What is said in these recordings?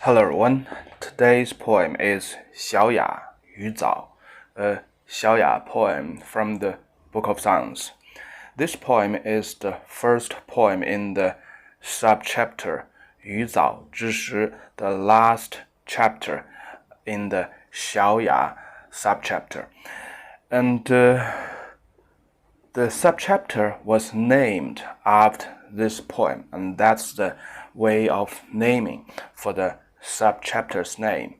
Hello everyone, today's poem is Xiaoya, 鱼藻, a Xiaoya poem from the Book of Songs. This poem is the first poem in the subchapter 鱼藻之什, the last chapter in the Xiaoya subchapter. And the subchapter was named after this poem, and that's the way of naming for the subchapter's name.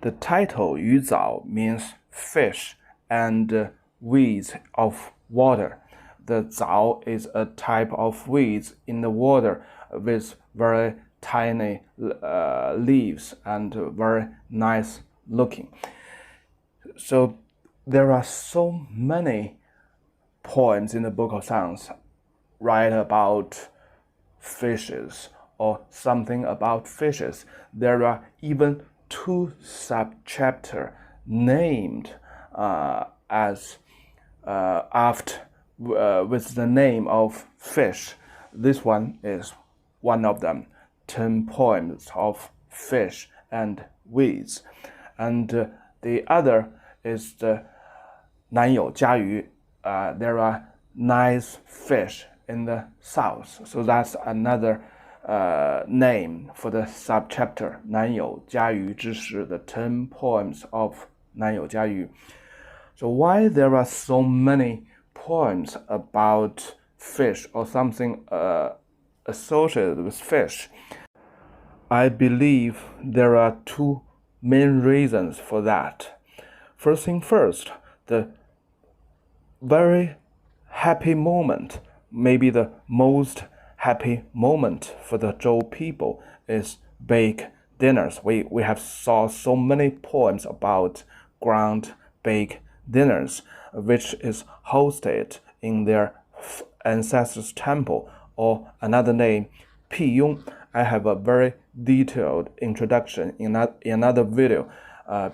The title 鱼藻 means fish and weeds of water. The 藻 is a type of weeds in the water with very tiny leaves and very nice looking. So there are so many poems in the Book of Songs write about fishes or something about fishes. There are even two subchapters named with the name of fish. This one is one of them, 10 poems of fish and weeds. And the other is the 南有家鱼. There are nice fish in the south. So that's another name for the subchapter, 南有家鱼之时, the 10 poems of 南有家鱼. So why there are so many poems about fish or something associated with fish? I believe there are two main reasons for that. First thing first, the very happy moment, maybe the most happy moment for the Zhou people is bake dinners. We have saw so many poems about grand bake dinners, which is hosted in their ancestors' temple, or another name, 辟雍. I have a very detailed introduction in another video,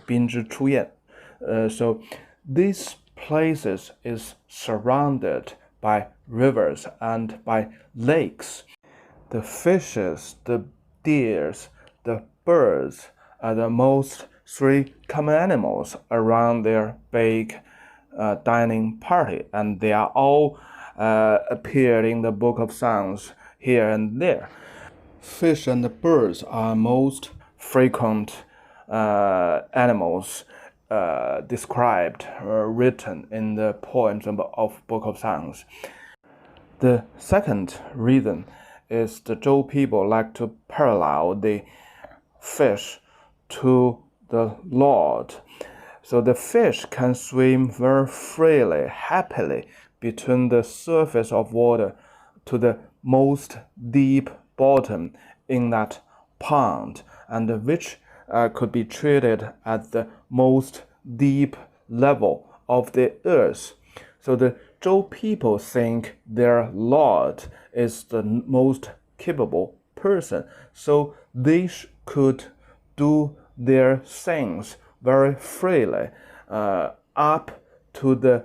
宾之出宴. So these places is surrounded by rivers and by lakes. The fishes, the deers, the birds are the most three common animals around their big dining party, and they are all appeared in the Book of Songs here and there. Fish and birds are most frequent animals described or written in the poems of Book of Songs. The second reason is the Zhou people like to parallel the fish to the Lord. So the fish can swim very freely, happily between the surface of water to the most deep bottom in that pond, and which could be treated at the most deep level of the earth. So the Zhou people think their Lord is the most capable person, so they could do their things very freely up to the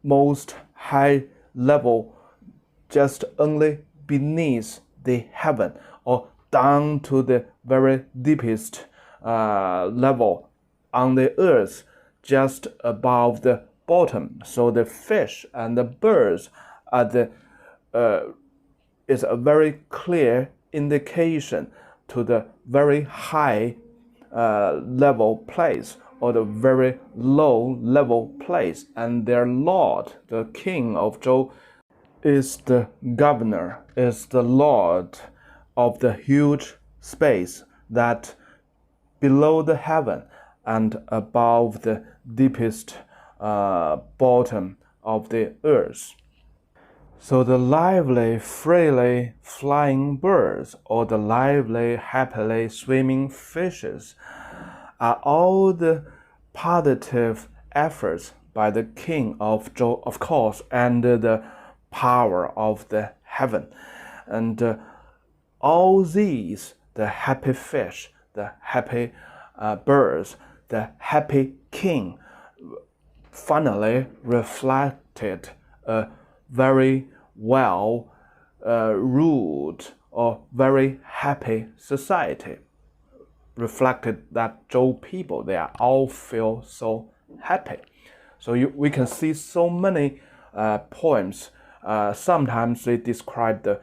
most high level, just only beneath the heaven, or down to the very deepest level on the earth, just above the bottom. So the fish and the birds are is a very clear indication to the very high level place or the very low level place, and their Lord, the King of Zhou, is the governor, is the Lord of the huge space that below the heaven and above the deepest bottom of the earth. So the lively, freely flying birds or the lively, happily swimming fishes are all the positive efforts by the King of Zhou, of course, and the power of the heaven. And all these, the happy fish, the happy birds, the happy king, finally reflected a very well ruled a very happy society. Reflected that Zhou people, they are all feel so happy. So we can see so many poems. Sometimes they describe the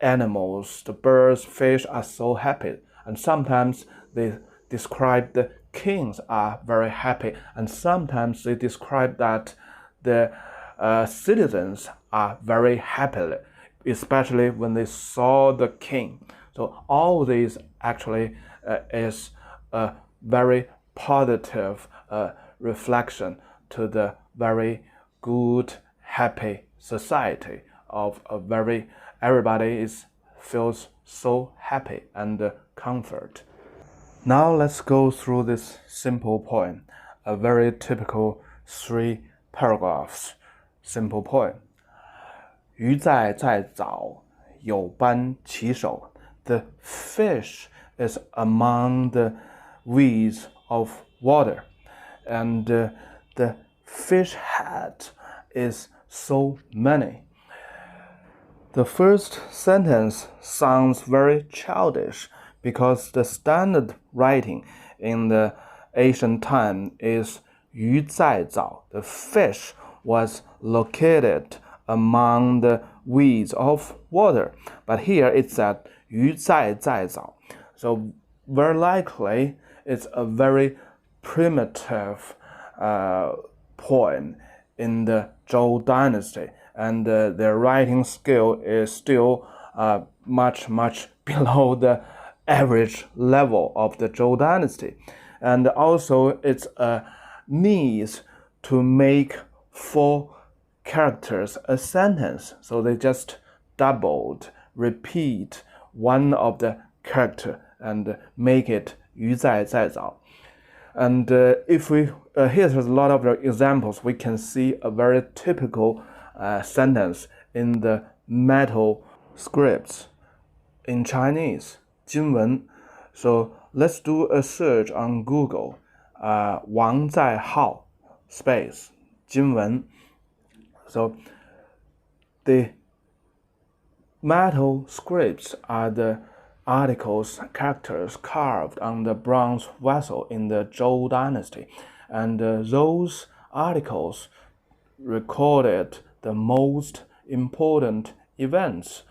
animals, the birds, fish are so happy, and sometimes they describe the kings are very happy, and sometimes they describe that the citizens are very happy, especially when they saw the king. So all these actually is a very positive reflection to the very good, happy society of a very everybody feels so happy and comfort. Now let's go through this simple poem, a very typical 3 paragraphs simple poem. 鱼在在藻，有颁其首。The fish is among the weeds of water, and the fish head is so many. The first sentence sounds very childish because the standard writing in the ancient time is 鱼在藻. The fish was located among the weeds of water, but here it said 鱼在在藻. So very likely it's a very primitive poem in the Zhou dynasty, and their writing skill is still much below the average level of the Zhou dynasty. And also it's a need to make 4 characters a sentence, so they just repeat one of the character and make it 鱼在在藻. And if we here's a lot of examples, we can see a very typical sentence in the metal scripts in Chinese, 金文. So let's do a search on Google, 王在镐 space 金文. So the metal scripts are the articles, characters carved on the bronze vessel in the Zhou dynasty, and those articles recorded the most important events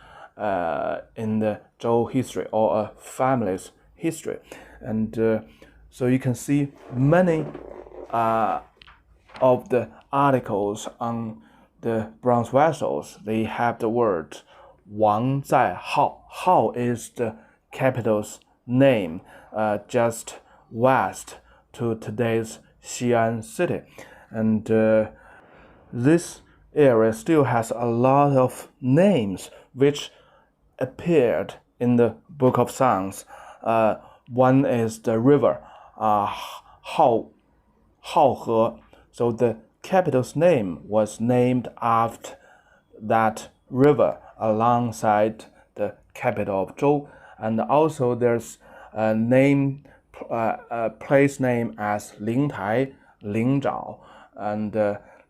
in the Zhou history or a family's history. And so you can see many of the articles on the bronze vessels, they have the word 王在镐. Hao is the capital's name, just west to today's Xi'an city. And this area still has a lot of names which appeared in the Book of Songs. One is the river, Haohe. So the capital's name was named after that river alongside the capital of Zhou. And also there's a place name as Lingtai, Lingzhao, and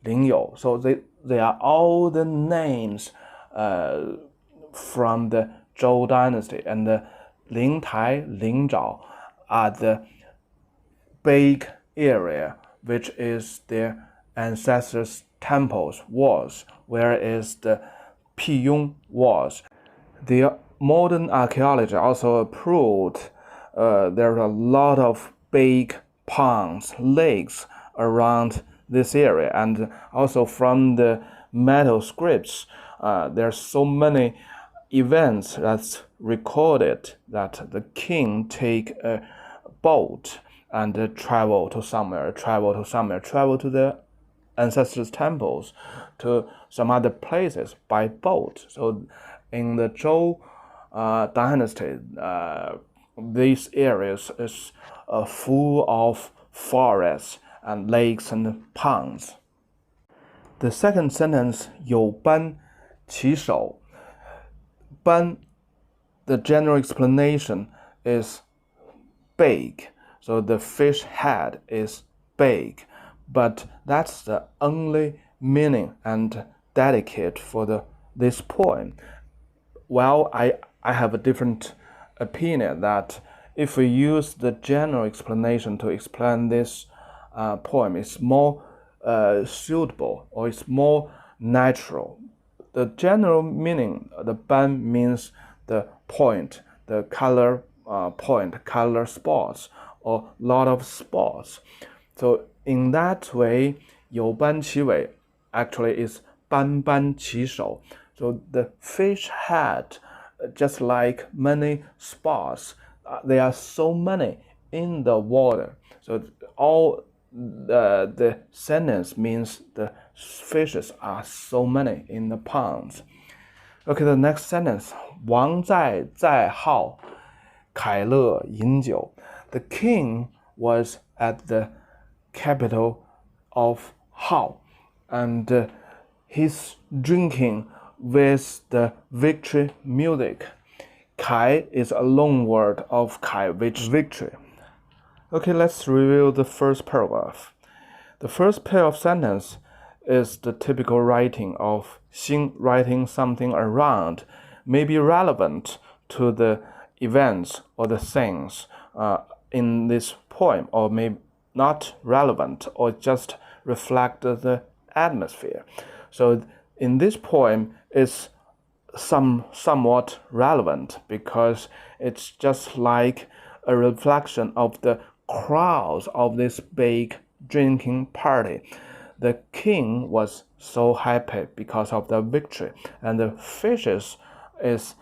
Lingyou. So they are all the names from the Zhou dynasty. And Lingtai, Lingzhao are the big area which is their ancestors' temples was, whereas the Piyong was. The modern archaeology also proved there are a lot of big ponds, lakes around this area, and also from the metal scripts, there's so many events that's recorded that the king take a boat and travel to the ancestors' temples, to some other places by boat. So in the Zhou dynasty, these areas is full of forests and lakes and ponds. The second sentence, 有颁其首. Ban, the general explanation is big. So the fish head is big, but that's the only meaning and dedicate for this poem. Well, I I have a different opinion that if we use the general explanation to explain this poem, it's more suitable or it's more natural. The general meaning, the ban means the point, the color point, color spots, or lot of spots. So in that way, 有颁其尾 actually is 斑其首. So the fish had just like many spots. There are so many in the water. So all the sentence means the fishes are so many in the ponds. Okay, the next sentence. 王在在镐，凯乐饮酒. The king was at the capital of Hao, and he's drinking with the victory music. 凯 is a loan word of 凯, which is victory. Okay, let's review the first paragraph. The first pair of sentences is the typical writing of Xing writing something around, maybe relevant to the events or the things in this poem, or maybe not relevant or just reflect the atmosphere. So in this poem, it's somewhat relevant because it's just like a reflection of the crowds of this big drinking party. The king was so happy because of the victory, and the fishes is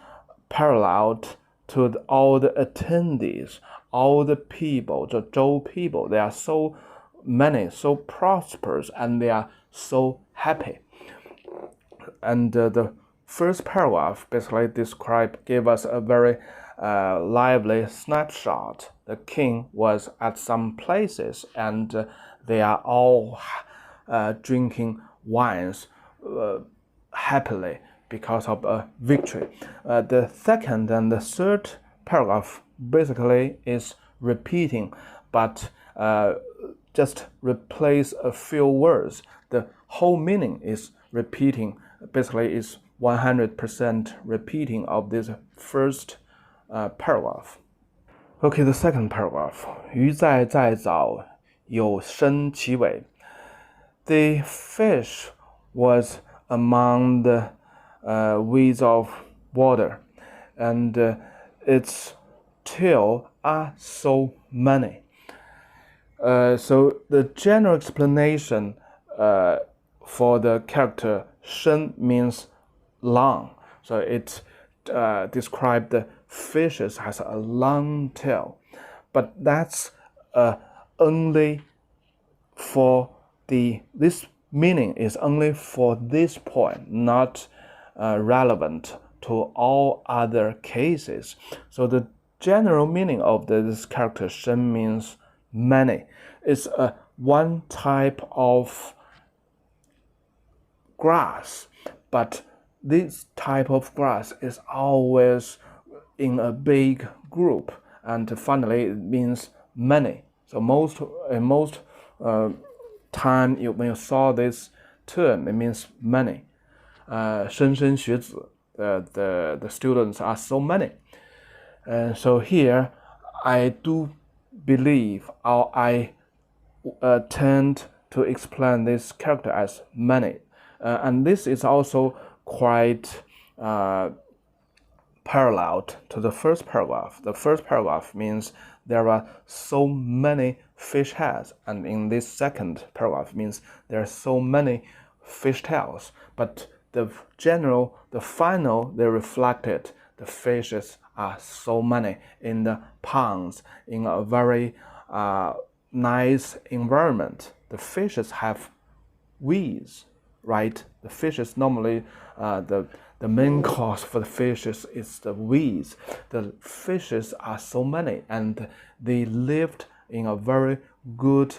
paralleled to all the attendees, all the people, the Zhou people. They are so many, so prosperous, and they are so happy. And the first paragraph basically gave us a very lively snapshot. The king was at some places, and they are all drinking wines happily because of a victory. The second and the third paragraph basically is repeating, but just replace a few words. The whole meaning is repeating. Basically, is 100% repeating of this first paragraph. Okay, the second paragraph. 鱼在在藻，有莘其尾. The fish was among the weeds of water, and its tail are so many. So the general explanation for the character 莘 means long. So it describes the fishes has a long tail, but that's only for this meaning is only for this point, not relevant to all other cases. So the general meaning of this character 莘 means many. It's one type of grass, but this type of grass is always in a big group, and finally it means many. So most time when you saw this term, it means many. 莘莘学子, the students are so many. So here I do believe, or I tend to explain this character as many. And this is also quite paralleled to the first paragraph. The first paragraph means there are so many fish heads, and in this second paragraph means there are so many fish tails. But the final, they reflected the fishes are so many in the ponds in a very nice environment. The fishes have weeds, right? The fishes normally, the main cause for the fishes is the weeds. The fishes are so many, and they lived in a very good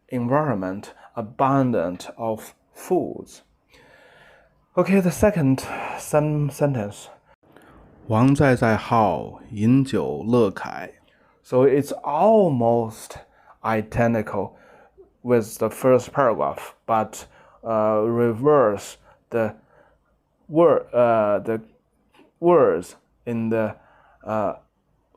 environment, abundant of foods. Okay, the second sentence. 王在在镐，饮酒乐凯. So it's almost identical with the first paragraph, but reverse the words in the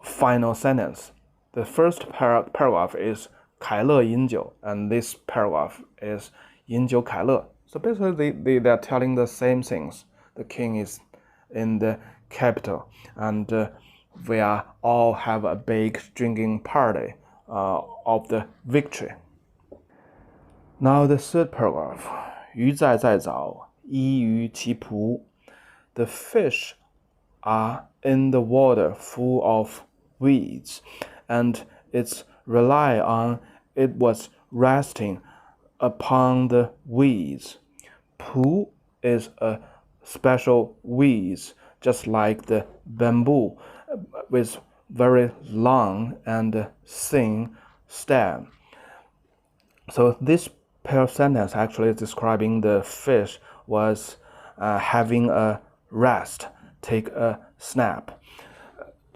final sentence. The first paragraph is 凯乐饮酒, and this paragraph is 饮酒凯乐. So basically they're telling the same things. The king is in the capital, and we are all have a big drinking party of the victory. Now the third paragraph, 鱼在在藻, 依于其蒲. The fish are in the water full of weeds, and its rely on it was resting upon the weeds. Pu is a special weeds, just like the bamboo, with very long and thin stem. So this pair of sentence actually is describing the fish was having a rest, take a snap.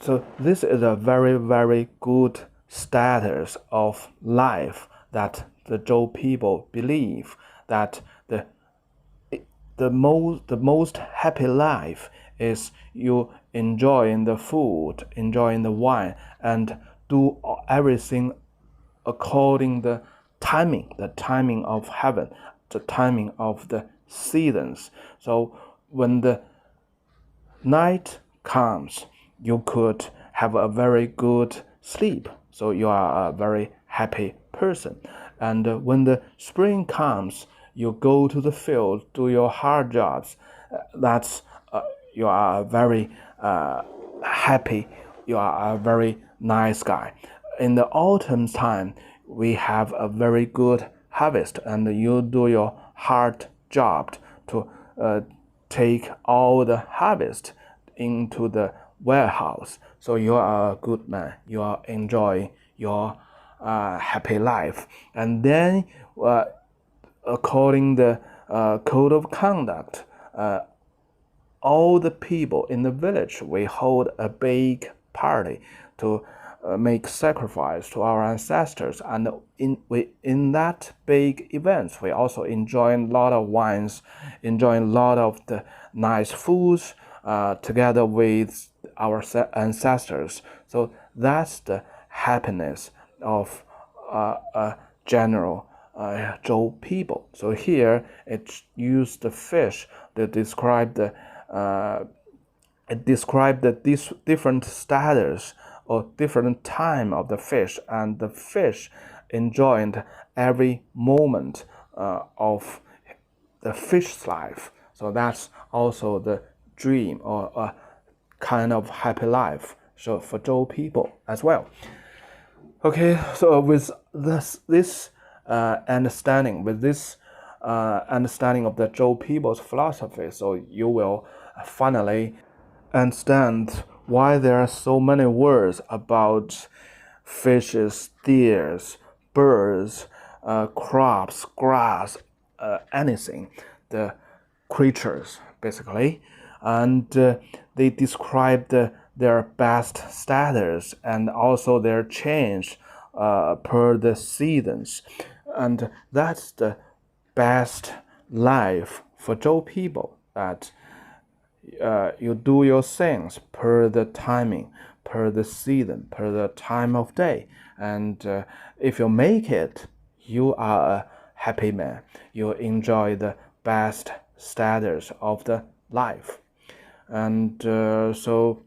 So this is a very, very good status of life that the Zhou people believe, that the most happy life is you enjoying the food, enjoying the wine, and do everything according the timing of heaven, the timing of the seasons. So when the night comes, you could have a very good sleep, so you are a very happy person. And when the spring comes, you go to the field, do your hard jobs. That's you are a very happy, you are a very nice guy. In the autumn time, we have a very good harvest, and you do your hard job to take all the harvest into the warehouse. So you are a good man. You are enjoying your happy life. And then, according the code of conduct, all the people in the village, we hold a big party to make sacrifice to our ancestors, and in that big event, we also enjoy a lot of wines, enjoy a lot of the nice foods together with our ancestors. So that's the happiness of a general Zhou people. So here it used the fish to describe the these different status or different time of the fish, and the fish enjoyed every moment of the fish's life. So that's also the dream or a kind of happy life, so for Zhou people as well. Okay, so with this understanding, with this understanding of the Zhou people's philosophy, so you will finally understand why there are so many words about fishes, deers, birds, crops, grass, anything, the creatures basically, and they describe their best status and also their change per the seasons, and that's the best life for Zhou people, that you do your things per the timing, per the season, per the time of day, and if you make it, you are a happy man. You enjoy the best status of the life, and so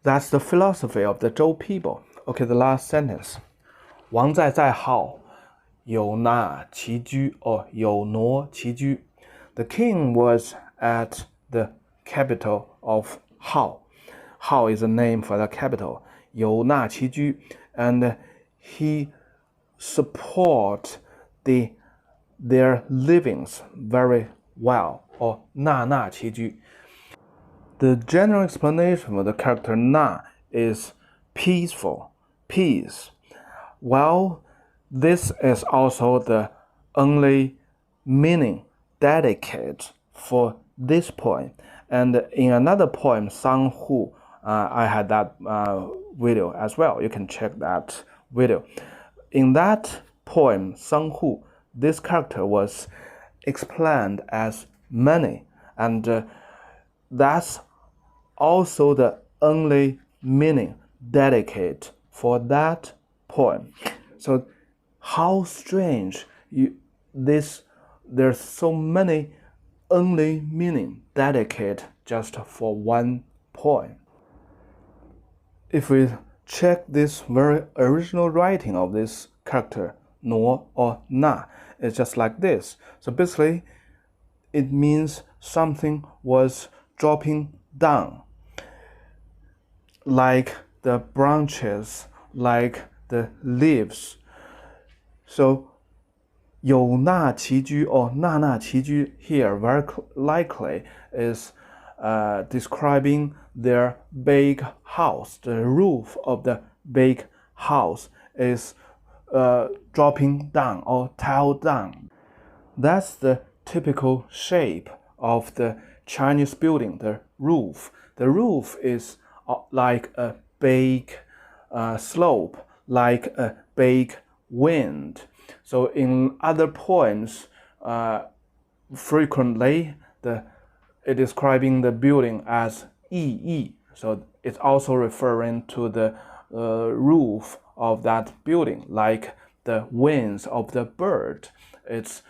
that's the philosophy of the Zhou people. Okay, the last sentence. 王在在镐, 有那其居, or 有莘其居. The king was at the capital of Hao. Hao is a name for the capital. 有那其居, and he support their livings very well, or 那其居. The general explanation of the character na is peaceful, peace. Well, this is also the only meaning dedicated for this poem. And in another poem, Sang Hu, I had that video as well. You can check that video. In that poem, Sang Hu, this character was explained as many, and that's also the only meaning dedicate for that poem. So how strange there's so many only meaning dedicate just for one poem. If we check this very original writing of this character, no or na, it's just like this. So basically, it means something was dropping down, like the branches, like the leaves. So 有那其居 or 那其居 here very likely is describing their big house. The roof of the big house is dropping down or tiled down. That's the typical shape of the Chinese building, the roof. The roof is like a big slope, like a big wind. So in other poems, frequently it describing the building as yi. So it's also referring to the roof of that building, like the wings of the bird. It's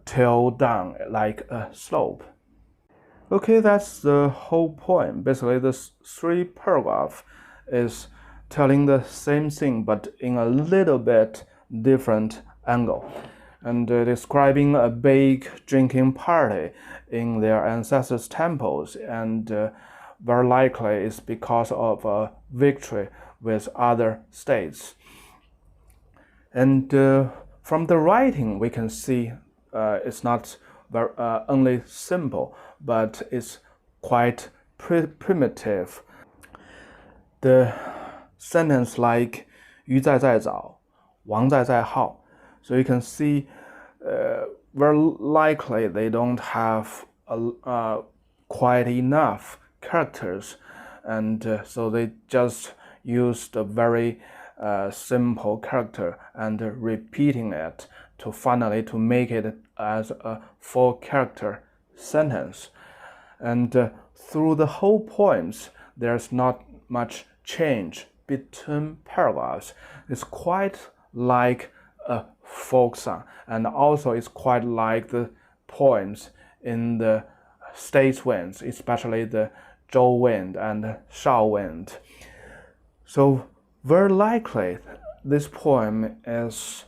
tailed down like a slope. Okay, that's the whole poem. Basically, this 3 paragraphs is telling the same thing, but in a little bit different angle, and describing a big drinking party in their ancestors' temples, and very likely it's because of a victory with other states. And from the writing, we can see it's not very, only simple, but it's quite primitive. The sentence like 鱼在在藻 王在在镐. So you can see very likely they don't have quite enough characters, and so they just used a very simple character and repeating it to finally to make it as a 4-character sentence. And through the whole poems, there's not much change between paragraphs. It's quite like a folk song, and also it's quite like the poems in the state winds, especially the Zhou wind and Xiao wind. So very likely this poem is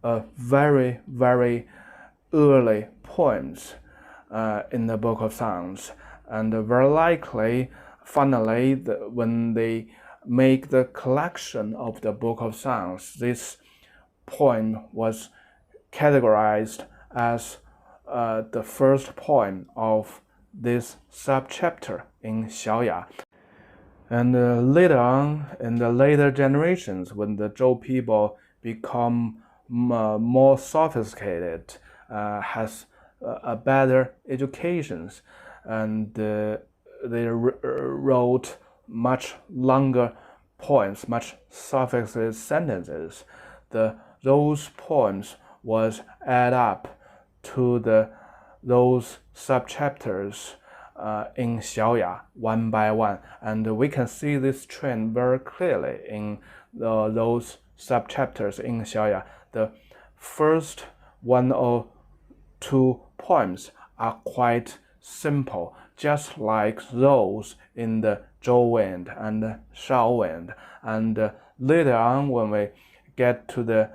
a very, very early poems in the Book of Songs, and very likely finally when they make the collection of the Book of Songs, this poem was categorized as the first poem of this subchapter in Xiaoya. And later on, in the later generations, when the Zhou people become more sophisticated, has a better education, and they wrote much longer poems, much sophisticated sentences. Those poems was add up to those subchapters in Xiaoya one by one, and we can see this trend very clearly in those subchapters in Xiaoya. The first 1 or 2 poems are quite simple, just like those in the Zhou wind and Xiao wind, and later on when we get to the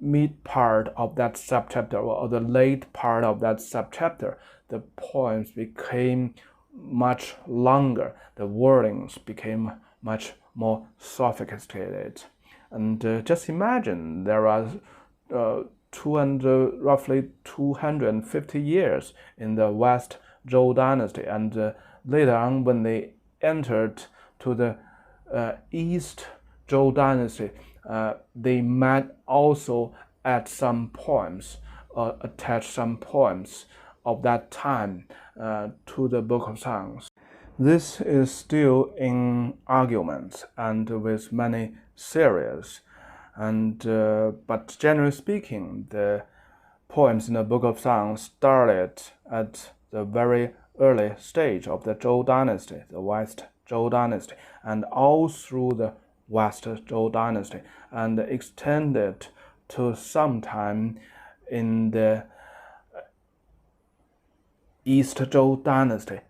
mid part of that subchapter or the late part of that subchapter, the poems became much longer, the wordings became much more sophisticated. And just imagine there are roughly 250 years in the West Zhou dynasty, and later on when they entered to the East Zhou dynasty, they might also add some poems or attach some poems of that time to the Book of Songs. This is still in Argument and with many series, and but generally speaking, the poems in the Book of Songs started at the very early stage of the Zhou dynasty, the West Zhou dynasty, and all through the West Zhou dynasty, and extended to some time in the East Zhou dynasty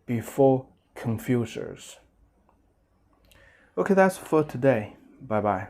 before Confucius. Okay, that's for today. Bye bye.